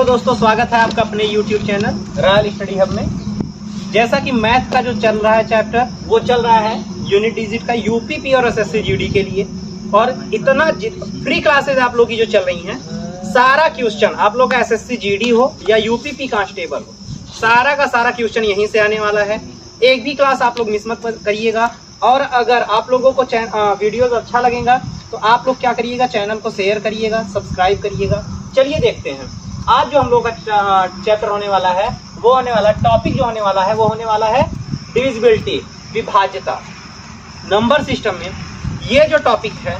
Hello दोस्तों, स्वागत है आपका अपने YouTube channel royal study hub में। जैसा कि मैथ का जो चल रहा है चैप्टर, वो चल रहा है यूनिट डिजिट का यूपीपी और एसएससी जीडी के लिए। और इतना फ्री क्लासेज आप लोग की जो चल रही हैं, सारा क्वेश्चन आप लोग का एसएससी जीडी हो या यूपीपी कांस्टेबल हो, सारा का सारा क्वेश्चन यहीं से आने वाला है। एक भी क्लास आप लोग मिस मत करिएगा। और अगर आप लोगों को वीडियोस अच्छा लगेगा तो आप लोग क्या करिएगा, चैनल को शेयर करिएगा, सब्सक्राइब करिएगा। चलिए देखते हैं आज जो हम लोग का चैप्टर होने वाला है, वो होने वाला टॉपिक जो होने वाला है वो होने वाला है डिविजिबिलिटी, विभाज्यता। नंबर सिस्टम में ये जो टॉपिक है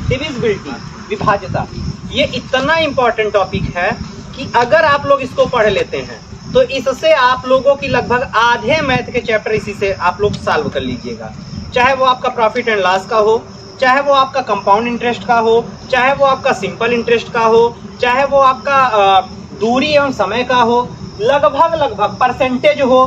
डिविजिबिलिटी, विभाज्यता, ये इतना इम्पोर्टेंट टॉपिक है कि अगर आप लोग इसको पढ़ लेते हैं तो इससे आप लोगों की लगभग आधे मैथ के चैप्टर इसी से आप लोग सॉल्व कर लीजिएगा। चाहे वो आपका प्रॉफिट एंड लॉस का हो, चाहे वो आपका कंपाउंड इंटरेस्ट का हो, चाहे वो आपका सिंपल इंटरेस्ट का हो, चाहे वो आपका दूरी एवं समय का हो, लगभग परसेंटेज हो।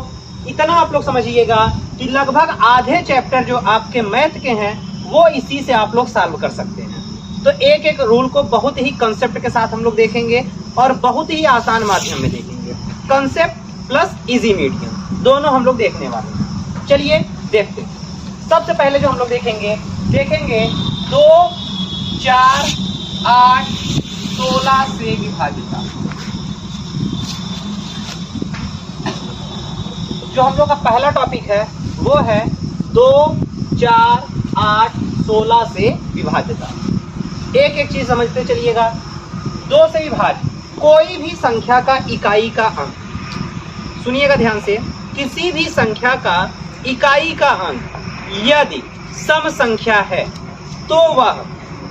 इतना आप लोग समझिएगा कि लगभग आधे चैप्टर जो आपके मैथ के हैं वो इसी से आप लोग सॉल्व कर सकते हैं। तो एक एक रूल को बहुत ही कंसेप्ट के साथ हम लोग देखेंगे और बहुत ही आसान माध्यम में देखेंगे। कंसेप्ट प्लस इजी मीडियम दोनों हम लोग देखने वाले हैं। चलिए देखते हैं। सबसे पहले जो हम लोग देखेंगे 2, 4, 8, 16 से विभाज्यता। जो हम लोग का पहला टॉपिक है वो है 2, 4, 8, 16 से विभाज्यता। एक एक चीज समझते चलिएगा। 2 से विभाज्य कोई भी संख्या का इकाई का अंक, सुनिएगा ध्यान से, किसी भी संख्या का इकाई का अंक यदि सम संख्या है तो वह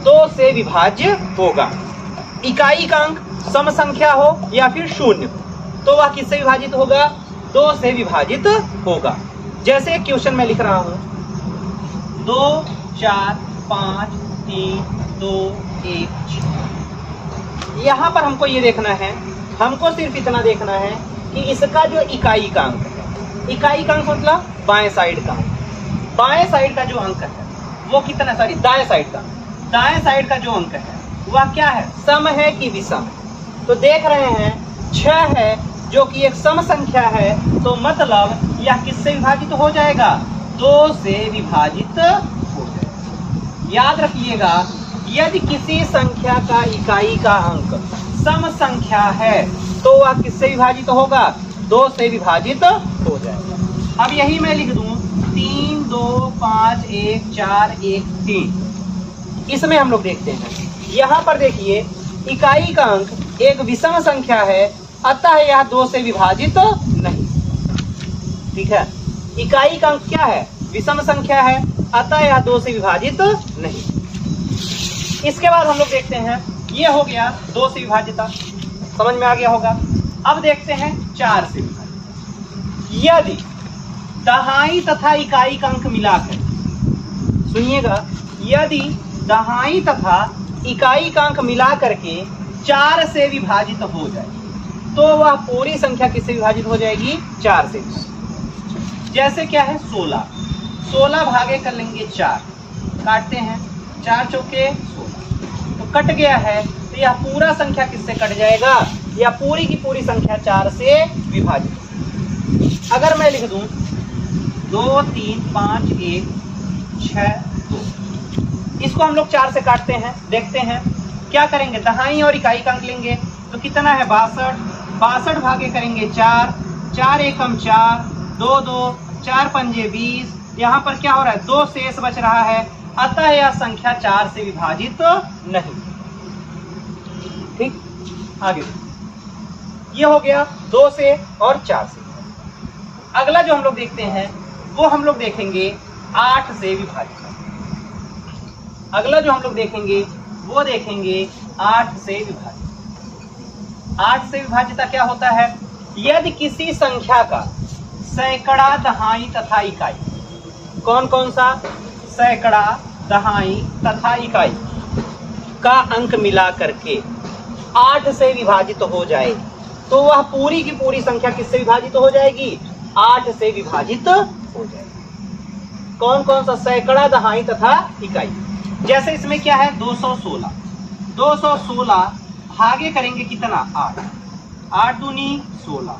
2 से विभाज्य होगा। इकाई का अंक सम संख्या हो या फिर शून्य, तो वह किससे विभाजित होगा? 2 से विभाजित होगा। जैसे क्वेश्चन में लिख रहा हूं 2, 4, 5, 3, 2, 1, 6। यहां पर हमको ये देखना है, हमको सिर्फ इतना देखना है कि इसका जो इकाई का अंक है, इकाई का अंक मतलब बाएं साइड का अंक, बाएं साइड का जो अंक है वो कितना, दाएं साइड का जो अंक है वह क्या है, सम है कि विषम। तो देख रहे हैं 6 है जो कि एक सम संख्या है, तो मतलब यह किससे विभाजित हो जाएगा? 2 से विभाजित हो जाएगा। याद रखिएगा, यदि किसी संख्या का इकाई का अंक सम संख्या है तो वह किससे विभाजित होगा? 2 से विभाजित हो जाएगा। अब यही मैं लिख दूं 3, 2, 5, 1, 4, 1, 3। इसमें हम लोग देखते हैं, यहाँ पर देखिए इकाई का अंक एक विषम संख्या है, अतः यह 2 से विभाजित नहीं। ठीक है, इकाई का अंक क्या है? विषम संख्या है, अतः यह 2 से विभाजित नहीं। इसके बाद हम लोग देखते हैं, ये हो गया 2 से विभाज्यता, समझ में आ गया होगा। अब देखते हैं 4 से विभाज्यता। यदि दहाई तथा इकाई का अंक मिलाकर, सुनिएगा, यदि दहाई तथा इकाई का अंक मिला करके 4 से विभाजित हो जाए तो वह पूरी संख्या किससे विभाजित हो जाएगी? 4 से। जैसे क्या है 16 भागे कर लेंगे 4, काटते हैं 4 चौके 16, तो कट गया है, तो यह पूरा संख्या किससे कट जाएगा? यह पूरी की पूरी संख्या 4 से विभाजित। अगर मैं लिख दूं 2, 3, 5, 1, 6, 2, इसको हम लोग 4 से काटते हैं। देखते हैं क्या करेंगे, दहाई और इकाई का अंक लेंगे तो कितना है 62 भागे करेंगे 4, 4 एकम 4, 2, 2, 4 पंजे 20। यहाँ पर क्या हो रहा है, 2 शेष बच रहा है, अतः यह संख्या 4 से विभाजित नहीं। ठीक, आगे ये हो गया 2 से और 4 से। अगला जो हम लोग देखते हैं वो हम लोग देखेंगे 8 से विभाजित। अगला जो हम लोग देखेंगे वो देखेंगे 8 से विभाजित। 8 से विभाज्यता क्या होता है? यदि किसी संख्या का सैकड़ा, दहाई तथा इकाई, कौन कौन सा? सैकड़ा, दहाई तथा इकाई का अंक मिला करके 8 से विभाजित हो जाए तो वह पूरी की पूरी संख्या किससे विभाजित हो जाएगी? 8 से विभाजित हो जाएगी। कौन कौन सा? सैकड़ा, दहाई तथा इकाई। जैसे इसमें क्या है 216 भागे करेंगे कितना? 8। 8 दूनी 16,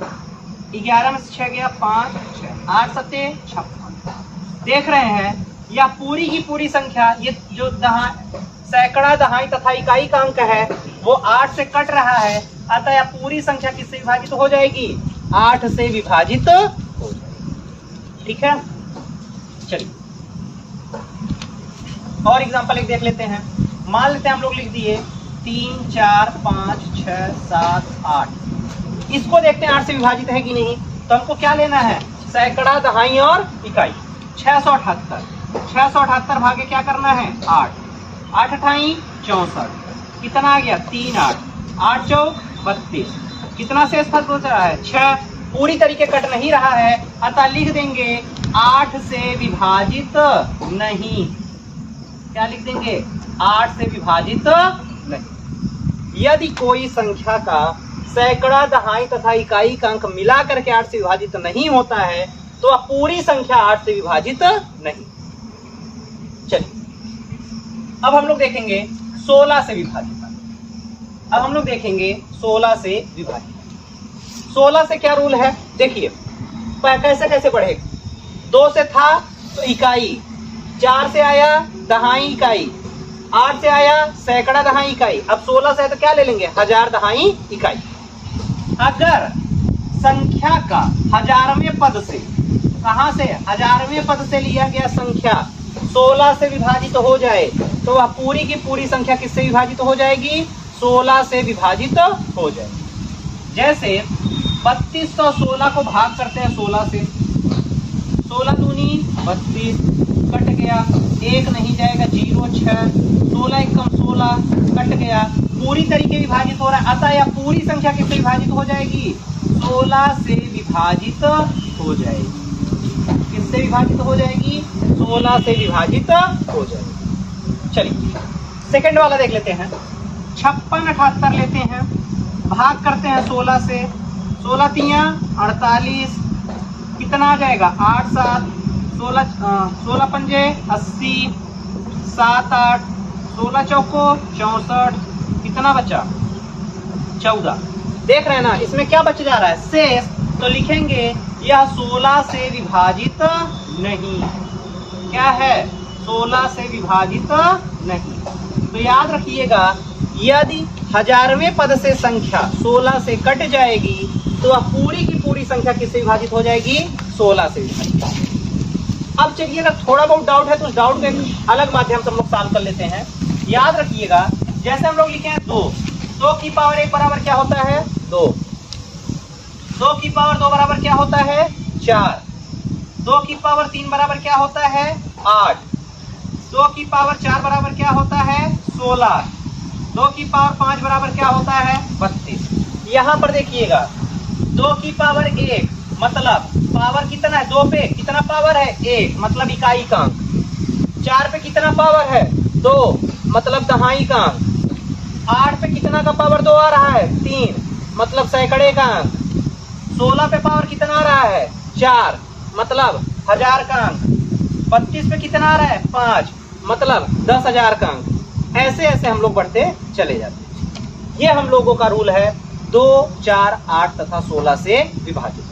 11 में से 6 गया 5, 6, 8 सत्ते 56। देख रहे हैं यह पूरी की पूरी संख्या, ये जो सैकड़ा, दहाई तथा इकाई का अंक है वो 8 से कट रहा है, अतः यह पूरी संख्या किससे विभाजित हो जाएगी? 8 से विभाजित हो जाएगी। ठीक है, चलिए और एग्जांपल एक देख लेते हैं। मान लेते हैं हम लोग लिख दिए 3, 4, 5, 6, 7, 8। इसको देखते हैं 8 से विभाजित है कि नहीं। तो हमको क्या लेना है? सैकड़ा, दहाई और इकाई। 678 भागे क्या करना है? 8, 8 अठाई 64, कितना आ गया? 3, 8, 8 चौक 32, कितना शेष बच रहा है? 6। पूरी तरीके कट नहीं रहा है, अतः लिख देंगे 8 से विभाजित नहीं। क्या लिख देंगे? 8 से विभाजित नहीं। यदि कोई संख्या का सैकड़ा, दहाई तथा इकाई का अंक मिला करके 8 से विभाजित नहीं होता है तो वह पूरी संख्या 8 से विभाजित नहीं। चलिए अब हम लोग देखेंगे 16 से विभाजित। अब हम लोग देखेंगे 16 से विभाजित। 16 से क्या रूल है? देखिए कैसे कैसे बढ़ेगा। 2 से था तो इकाई, 4 से आया दहाई इकाई, 8 से आया सैकड़ा दहाई इकाई, अब 16 से है तो क्या ले लेंगे? 1000 दहाई इकाई। अगर संख्या का हजारवें पद से, कहां से? हजारवें पद से लिया गया संख्या 16 से विभाजित हो जाए तो वह पूरी की पूरी संख्या किससे विभाजित हो जाएगी? 16 से विभाजित हो जाएगी। जैसे 3216 को भाग करते हैं 16 से, 16 दूनी 32, कट गया, 1 नहीं जाएगा 0, 6, 16 एकम 16, कट गया। पूरी तरीके विभाजित हो रहा है, अतः यह पूरी संख्या किससे विभाजित हो जाएगी? 16 से विभाजित हो जाएगी। किससे विभाजित हो जाएगी? 16 से विभाजित हो जाएगी। चलिए सेकंड वाला देख लेते हैं। 5678 लेते हैं, भाग करते हैं 16 से, 16 तिया 48, कितना आ जाएगा? 8, 7, 16 पंजे 80, 7, 8, 16 चौको 64, कितना बचा? 14। देख रहे हैं ना, इसमें क्या बच जा रहा है? शेष। तो लिखेंगे यह 16 से विभाजित नहीं। क्या है? 16 से विभाजित नहीं। तो याद रखिएगा, यदि हजारवें पद से संख्या 16 से कट जाएगी तो वह पूरी की पूरी संख्या किससे विभाजित हो जाएगी? 16 से विभाजित। अब चलिए अगर थोड़ा बहुत डाउट है तो उस डाउट को एक अलग माध्यम से हम लोग सॉल्व कर लेते हैं। याद रखिएगा, जैसे हम लोग लिखे हैं 2, 2 की पावर 1 बराबर क्या होता है? 2, 2 की पावर 2 बराबर क्या होता है? 4, 2 की पावर 3 बराबर क्या होता है? 8, 2 की पावर 4 बराबर क्या होता है? 16, 2 की पावर 5 बराबर क्या होता है? 32। यहाँ पर देखिएगा 2 की पावर 1 मतलब पावर कितना है? 2 पे कितना पावर है? 1 मतलब इकाई का अंक। 4 पे कितना पावर है? 2 मतलब दहाई का अंक। 8 पे कितना का पावर 2 आ रहा है? 3 मतलब सैकड़े का अंक। 16 पे पावर कितना आ रहा है? 4 मतलब 1000 का अंक। 32 पे कितना आ रहा है? 5 मतलब 10,000 का अंक। ऐसे ऐसे हम लोग बढ़ते चले जाते हैं। ये हम लोगों का रूल है 2, 4, 8 तथा 16 से विभाजित।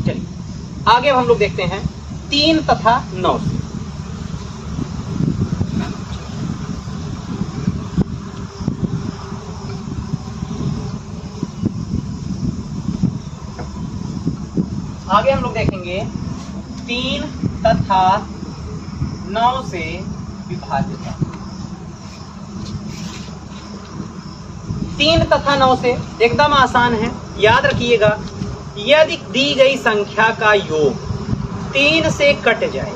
चलिए आगे हम लोग देखते हैं 3 तथा 9 से। आगे हम लोग देखेंगे 3 तथा 9 से विभाजित। 3 तथा 9 से एकदम आसान है। याद रखिएगा, यदि दी गई संख्या का योग 3 से कट जाए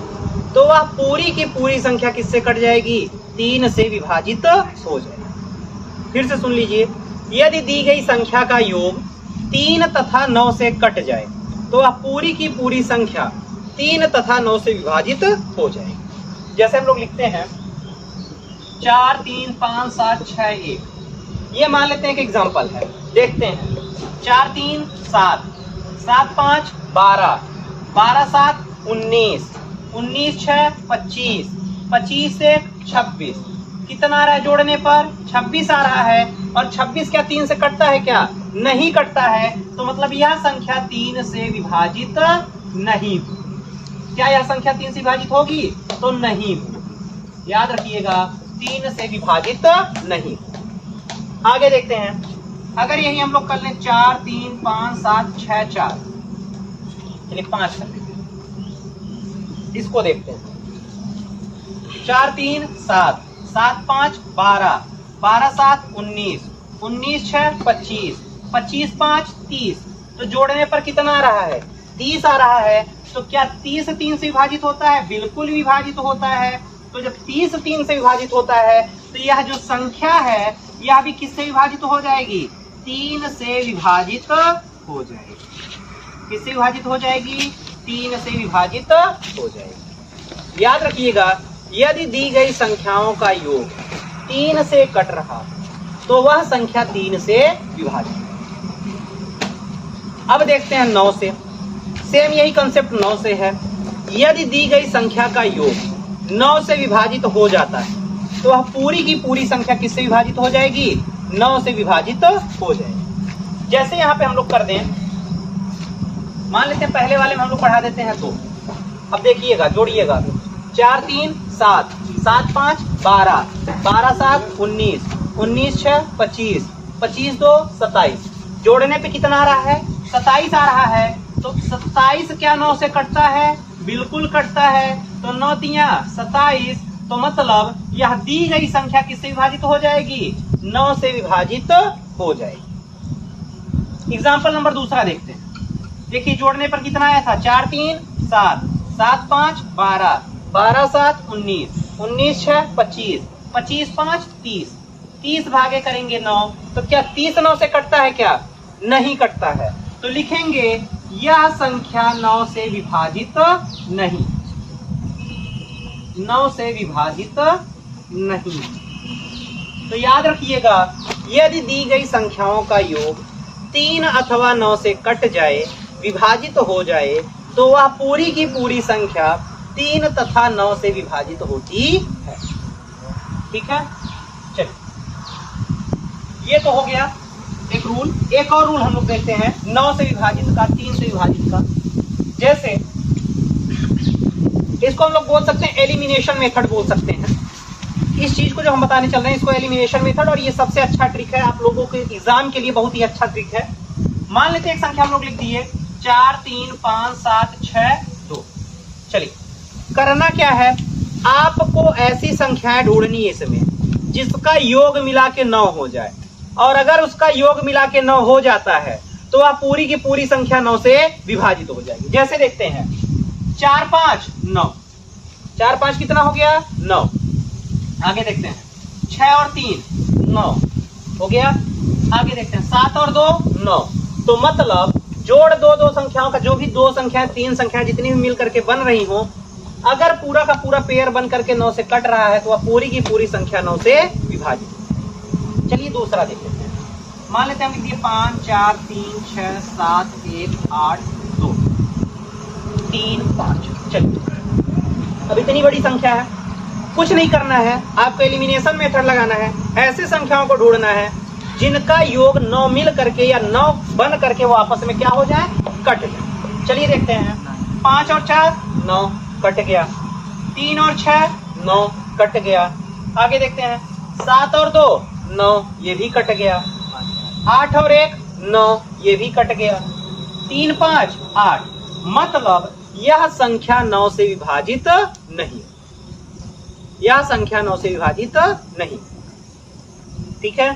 तो वह पूरी की पूरी संख्या किससे कट जाएगी? 3 से विभाजित हो जाएगी। फिर से सुन लीजिए, यदि दी गई संख्या का योग 3 तथा 9 से कट जाए तो वह पूरी की पूरी संख्या 3 तथा 9 से विभाजित हो जाएगी। जैसे हम लोग लिखते हैं 4, 3, 5, 7, 6, 1। ये मान लेते हैं कि एग्जाम्पल है, देखते हैं। 4, 3, 7, 7, 5, 12, 12, 7, 19, 19, 6, 25, 25 से 26, कितना आ रहा है जोड़ने पर? 26 आ रहा है। और 26 क्या 3 से कटता है क्या? नहीं कटता है। तो मतलब यह संख्या 3 से विभाजित नहीं। क्या यह संख्या 3 से विभाजित होगी? तो नहीं। याद रखिएगा 3 से विभाजित नहीं। आगे देखते हैं, अगर यही हम लोग कर लें 4 3 5 7 6 4, चलिए 5 कर लेते हैं। इसको देखते हैं, 4 3 7, 7 5 12, 12 7 19, 19 6 25, 25 5 30। तो जोड़ने पर कितना आ रहा है? 30 आ रहा है। तो क्या 30 3 से विभाजित होता है? बिल्कुल विभाजित होता है। तो जब 30 3 से विभाजित होता है तो यह जो संख्या है यह भी किससे विभाजित हो जाएगी? 3 से विभाजित हो जाएगी। किससे विभाजित हो जाएगी? 3 से विभाजित हो जाएगी। याद रखिएगा, यदि दी गई संख्याओं का योग 3 से कट रहा तो वह संख्या 3 से विभाजित। अब देखते हैं 9 से। सेम यही कंसेप्ट 9 से है। यदि दी गई संख्या का योग 9 से विभाजित हो जाता है तो वह पूरी की पूरी संख्या किससे विभाजित हो जाएगी? 9 से विभाजित हो जाएगी। जैसे यहाँ पे हम लोग कर दें, मान लेते हैं पहले वाले में हम लोग बढ़ा देते हैं 2। अब देखिएगा, जोड़िएगा, 4 3 7, 7 5 12, 12 7 19, 19 6 25, 25 2 27। जोड़ने पे कितना आ रहा है? 27 आ रहा है। तो 27 क्या 9 से कटता है? बिल्कुल कटता है। तो 9 तिया 27। तो मतलब यह दी गई संख्या किससे विभाजित हो जाएगी? 9 से विभाजित हो जाएगी। एग्जाम्पल नंबर दूसरा देखते हैं। देखिए जोड़ने पर कितना आया था? 4 3 7, 7 5 12, 12 7 19, 19 6 25, 25 5 30। 30 भागे करेंगे 9। तो क्या 30 9 से कटता है क्या? नहीं कटता है। तो लिखेंगे यह संख्या 9 से विभाजित नहीं। 9 से विभाजित नहीं। तो याद रखिएगा, यदि दी गई संख्याओं का योग 3 अथवा 9 से कट जाए, विभाजित हो जाए, तो वह पूरी की पूरी संख्या 3 तथा 9 से विभाजित होती है। ठीक है, चलिए ये तो हो गया एक रूल। एक और रूल हम लोग देखते हैं 9 से विभाजित का, 3 से विभाजित का। जैसे इसको हम लोग बोल सकते हैं एलिमिनेशन मेथड बोल सकते हैं। इस चीज को जो हम बताने चल रहे हैं इसको एलिमिनेशन मेथड, और ये सबसे अच्छा ट्रिक है आप लोगों के एग्जाम के लिए, बहुत ही अच्छा ट्रिक है। मान लेते हैं एक संख्या हम लोग लिख दिए 4 3 5 7 6 2। चलिए करना क्या है, आपको ऐसी संख्याएं ढूंढनी है इसमें जिसका योग मिला के 9 हो जाए, और अगर उसका योग मिला के 9 हो जाता है तो वह पूरी की पूरी संख्या 9 से विभाजित हो जाएगी। जैसे देखते हैं 4 5 9, 4 5 कितना हो गया? 9। आगे देखते हैं 6 और 3 9 हो गया। आगे देखते हैं 7 और 2 9। तो मतलब जोड़ दो संख्याओं का, जो भी 2 संख्याएं 3 संख्याएं जितनी भी मिल करके बन रही हो, अगर पूरा का पूरा पेयर बन करके 9 से कट रहा है तो वह पूरी की पूरी संख्या 9 से विभाजित। चलिए दूसरा देख लेते हैं। मान लेते हैं हम लिख दिए 5 4 3 6 7 1 8 2 3 5। चलिए अब इतनी बड़ी संख्या है, कुछ नहीं करना है, आपको एलिमिनेशन मेथड लगाना है। ऐसे संख्याओं को ढूंढना है जिनका योग 9 मिल करके या 9 बन करके वो आपस में क्या हो जाए? कट जाए। चलिए देखते हैं 5 और 4 9 कट गया, 3 और 6 9 कट गया। आगे देखते हैं 7 और 2 9, ये भी कट गया। 8 और 1 9, ये भी कट गया। 3 5 8। मतलब यह संख्या 9 से विभाजित नहीं, यह संख्या 9 से विभाजित नहीं। ठीक है,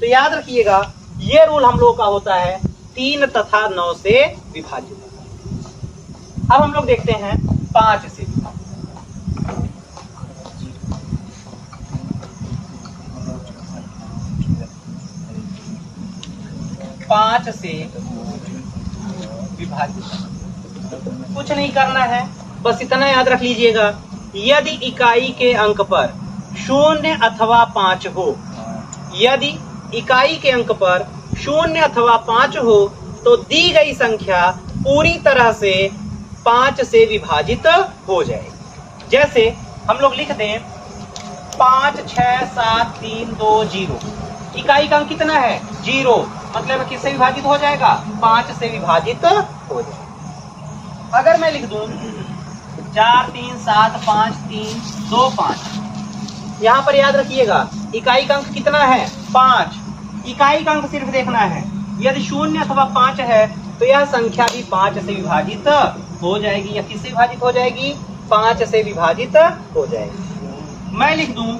तो याद रखिएगा ये रूल हम लोगों का होता है 3 तथा 9 से विभाजित। अब हम लोग देखते हैं 5 से। 5 से विभाजित कुछ नहीं करना है, बस इतना याद रख लीजिएगा, यदि इकाई के अंक पर 0 अथवा 5 हो, यदि इकाई के अंक पर 0 अथवा 5 हो तो दी गई संख्या पूरी तरह से 5 से विभाजित हो जाएगी। जैसे हम लोग लिख दें 5 6 7 3 2 0। इकाई का अंक कितना है 0, मतलब किससे विभाजित हो जाएगा 5 से विभाजित हो जाएगा। अगर मैं लिख दूं 4 3 7 5 3 2 5, यहां पर याद रखिएगा इकाई का अंक कितना है 5, इकाई का अंक सिर्फ देखना है। यदि 0 अथवा 5 है तो यह संख्या भी 5 से विभाजित हो जाएगी, या किससे विभाजित हो जाएगी 5 से विभाजित हो जाएगी। मैं लिख दूं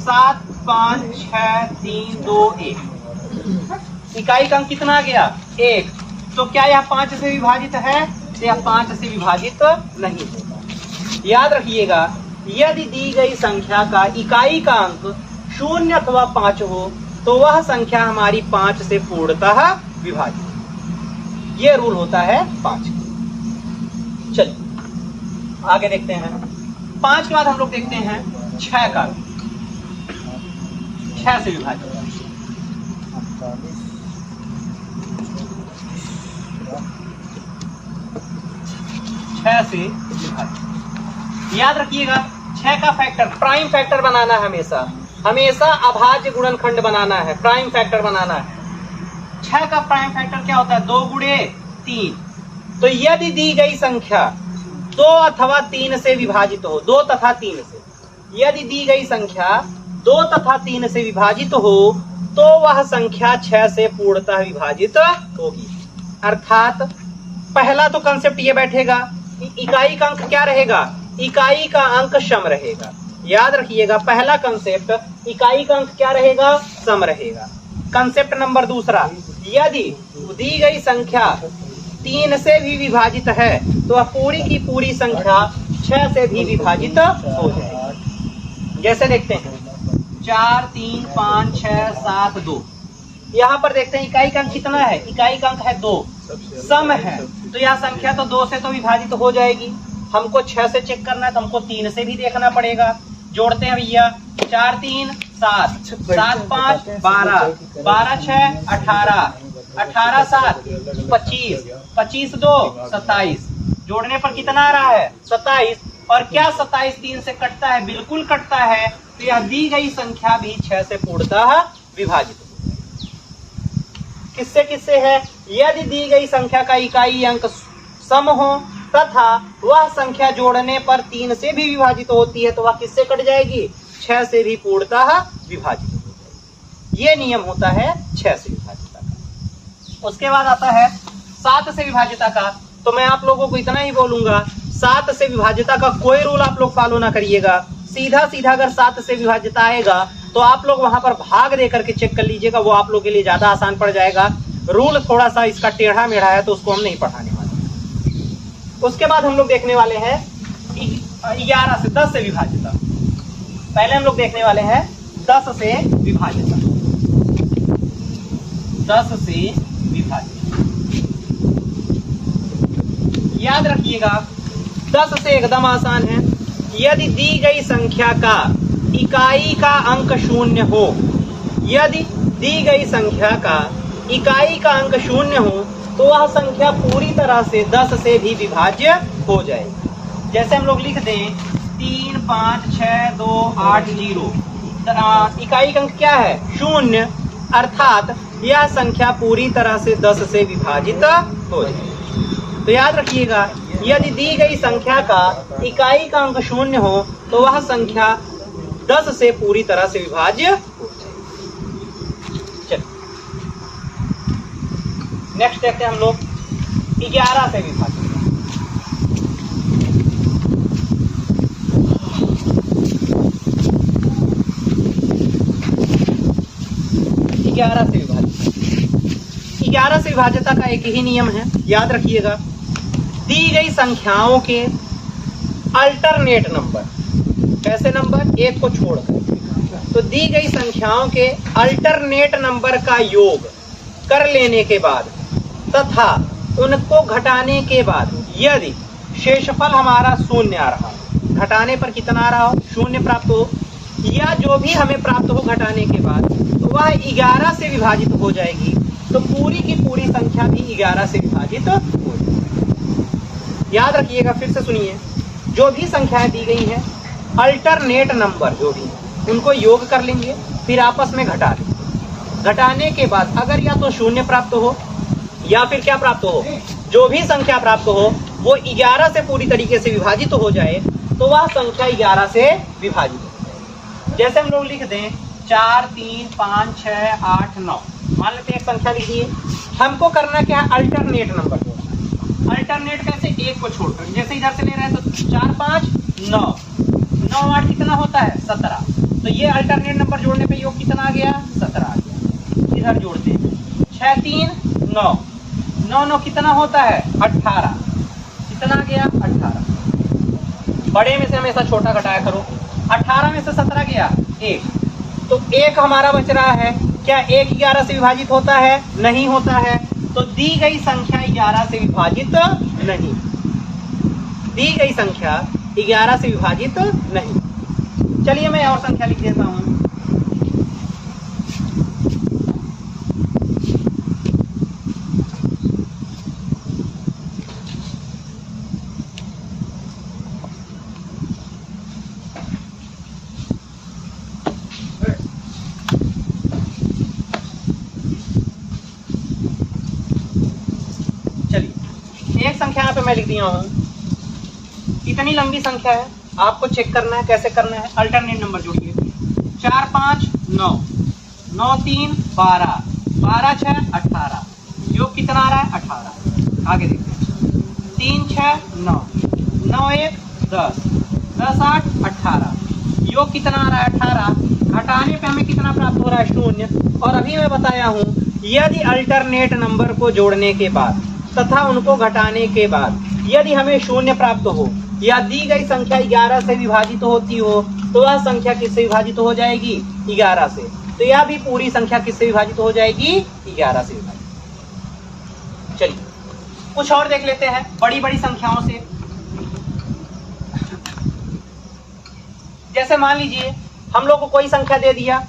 7 5 6 3 2 1, इकाई का अंक कितना आ गया 1, तो क्या यह 5 से विभाजित है, तो यह 5 से विभाजित नहीं होगा। याद रखिएगा यदि दी गई संख्या का इकाई का अंक 0 अथवा 5 हो तो वह संख्या हमारी 5 से पूर्णतः विभाजित, ये रूल होता है 5। चलिए आगे देखते हैं। 5 के बाद हम लोग देखते हैं 6 का, 6 से विभाजित। याद रखिएगा 6 का फैक्टर प्राइम फैक्टर बनाना है, हमेशा अभाज्य गुणनखंड बनाना है, प्राइम फैक्टर बनाना है। 6 का प्राइम फैक्टर क्या होता है 2 गुणे 3। तो यदि दी गई संख्या 2 अथवा 3 से विभाजित हो, 2 तथा 3 से, यदि दी गई संख्या 2 तथा 3 से विभाजित हो तो वह संख्या 6 से पूर्णतः विभाजित होगी। अर्थात पहला तो कंसेप्ट ये बैठेगा, इकाई का अंक क्या रहेगा, इकाई का अंक सम रहेगा। याद रखिएगा पहला कंसेप्ट इकाई का अंक क्या रहेगा सम रहेगा। कंसेप्ट नंबर दूसरा, यदि दी गई संख्या 3 से भी विभाजित है तो वह पूरी की पूरी संख्या 6 से भी विभाजित हो जाएगी। जैसे देखते हैं 4 3 5 6 7 2, यहाँ पर देखते हैं इकाई का अंक कितना है, इकाई का अंक है 2, सम है तो यह संख्या तो 2 से तो विभाजित हो जाएगी। हमको 6 से चेक करना है तो हमको 3 से भी देखना पड़ेगा। जोड़ते हैं भैया 4 3 7 7 5 12 12 6 18 18 7 25 25 2 27, जोड़ने पर कितना आ रहा है 27। और क्या 27 3 से कटता है, बिल्कुल कटता है। तो यह दी गई संख्या भी 6 से पूर्णतः विभाजित हो जाएगी। किससे किससे है, यदि दी गई संख्या का इकाई अंक सम हो तथा वह संख्या जोड़ने पर 3 से भी विभाजित होती है तो वह किससे कट जाएगी 6 से भी पूर्णतः विभाजित हो जाएगी। ये नियम होता है 6 से विभाजिता का। उसके बाद आता है 7 से विभाजिता का। तो मैं आप लोगों को इतना ही बोलूंगा, 7 से विभाजिता का कोई रूल आप लोग फॉलो ना करिएगा। सीधा सीधा अगर 7 से विभाजिता आएगा तो आप लोग वहां पर भाग दे करके चेक कर लीजिएगा, वो आप लोग के लिए ज्यादा आसान पड़ जाएगा। रूल थोड़ा सा इसका टेढ़ा मेढ़ा है तो उसको हम नहीं पढ़ाने वाले। उसके बाद हम लोग देखने वाले हैं 11 से 10 से विभाजिता। पहले हम लोग देखने वाले हैं 10 से विभाजिता। 10 से विभाजिता याद रखिएगा 10 से एकदम आसान है। यदि दी गई संख्या का इकाई का अंक 0 हो, यदि दी गई संख्या का इकाई का अंक 0 हो तो वह संख्या पूरी तरह से 10 से भी विभाज्य हो जाएगी। जैसे हम लोग लिख दें 3 5 6 2 8 0, इकाई का अंक क्या है 0, अर्थात यह संख्या पूरी तरह से 10 से विभाजित हो जाएगी। तो याद रखिएगा यदि दी गई संख्या का इकाई का अंक 0 हो तो वह संख्या 10 से पूरी तरह से विभाज्य हो जाएगी। चलिए नेक्स्ट देखते हैं हम लोग 11 से विभाजित। 11 से विभाज्यता का एक ही नियम है, याद रखिएगा। दी गई संख्याओं के अल्टरनेट नंबर, कैसे नंबर एक को छोड़कर, तो दी गई संख्याओं के अल्टरनेट नंबर का योग कर लेने के बाद तथा उनको घटाने के बाद यदि शेषफल हमारा 0 आ रहा हो, घटाने पर कितना आ रहा हो 0 प्राप्त हो, या जो भी हमें प्राप्त हो घटाने के बाद, तो वह 11 से विभाजित हो जाएगी। तो पूरी की पूरी संख्या भी 11 से विभाजित हो जाएगी। याद रखिएगा, फिर से सुनिए, जो भी संख्याएं दी गई हैं अल्टरनेट नंबर जो भी उनको योग कर लेंगे, फिर आपस में घटा लेंगे। घटाने के बाद अगर या तो शून्य प्राप्त हो या फिर क्या प्राप्त हो, जो भी संख्या प्राप्त हो वो 11 से पूरी तरीके से विभाजित हो जाए तो वह संख्या 11 से विभाजित हो जाए। जैसे हम लोग लिख दें 4, 3, 5, 6, 8, 9, मान लेते हैं एक संख्या लिख दिए। हमको करना क्या है, अल्टरनेट नंबर जोड़ना। अल्टरनेट कैसे, एक को छोड़कर, जैसे इधर से ले रहे हैं तो 4, 5, 9, 9, 8 कितना होता है 17। तो ये अल्टरनेट नंबर जोड़ने पे योग कितना आ गया, 17 आ गया। इधर जोड़ते हैं 6, 3, 9, 9, 9 कितना होता है 18, कितना आ गया 18। बड़े में से हमेशा छोटा घटाया करो। 18 में से 17 गया 1, तो 1 हमारा बच रहा है। क्या 1 11 से विभाजित होता है, नहीं होता है। तो दी गई संख्या 11 से विभाजित नहीं, दी गई संख्या 11 से विभाजित नहीं। चलिए मैं और संख्या लिख देता हूं। चलिए एक संख्या यहाँ पे मैं लिख दिया हूं। इतनी लंबी संख्या है, आपको चेक करना है कैसे करना है। अल्टरनेट नंबर जोड़िए 4, 5, 9, 9, 3, 12, 12, 6, 18, योग कितना आ रहा है 18। आगे देखते हैं 3, 6, 9, 9, 1, 10, 10, 8, 18, योग कितना आ रहा है 18। घटाने पे हमें कितना प्राप्त हो रहा है, शून्य। और अभी मैं बताया हूं यदि अल्टरनेट नंबर को जोड़ने के बाद तथा उनको घटाने के बाद यदि हमें शून्य प्राप्त हो या दी गई संख्या 11 से विभाजित होती हो तो वह संख्या किससे विभाजित हो जाएगी, 11 से। तो यह भी पूरी संख्या किससे विभाजित हो जाएगी, 11 से विभाजित। चलिए कुछ और देख लेते हैं बड़ी बड़ी संख्याओं से। जैसे मान लीजिए हम लोग को कोई संख्या दे दिया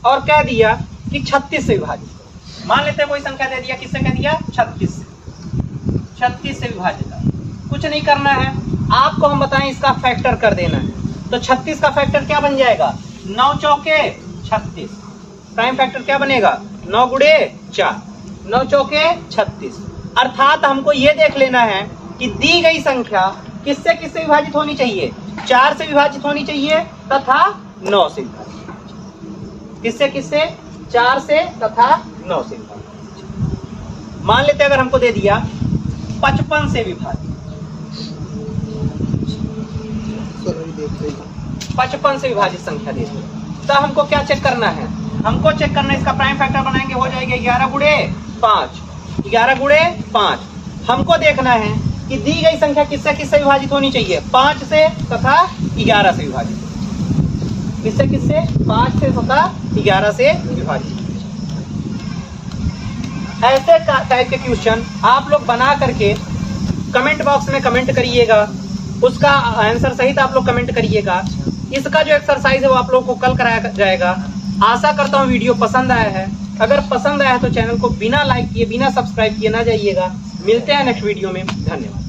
और कह दिया कि 36 से विभाजित। मान लेते हैं कोई संख्या दे दिया, किससे कह दिया 36 से, 36 से विभाजित। कुछ नहीं करना है, आपको हम बताएं इसका फैक्टर कर देना है। तो 36 का फैक्टर क्या बन जाएगा, 9 चौके 36। प्राइम फैक्टर क्या बनेगा, 9 गुणे 4, 9 चौके 36। अर्थात हमको ये देख लेना है कि दी गई संख्या किससे किससे विभाजित होनी चाहिए, 4 से विभाजित होनी चाहिए तथा 9 से विभाजित। किससे किससे, 4 से तथा 9 से विभाजित। मान लेते अगर हमको दे दिया 55 से विभाजित, 55 से विभाजित संख्या दे दी, तो हमको क्या चेक करना है, हमको चेक करना है इसका प्राइम फैक्टर बनाएंगे, हो जाएगा 11 गुणे 5, 11 गुणे 5। हमको देखना है कि दी गई संख्या किससे किससे विभाजित होनी चाहिए, 5 से तथा 11 से विभाजित। किससे किससे, 5 से तथा 11 से विभाजित। ऐसे टाइप के क्वेश्चन आप लोग बना करके कमेंट बॉक्स में कमेंट करिएगा, उसका आंसर सहित आप लोग कमेंट करिएगा। इसका जो एक्सरसाइज है वो आप लोग को कल कराया जाएगा। आशा करता हूँ वीडियो पसंद आया है। अगर पसंद आया तो चैनल को बिना लाइक किए बिना सब्सक्राइब किए ना जाइएगा। मिलते हैं नेक्स्ट वीडियो में, धन्यवाद।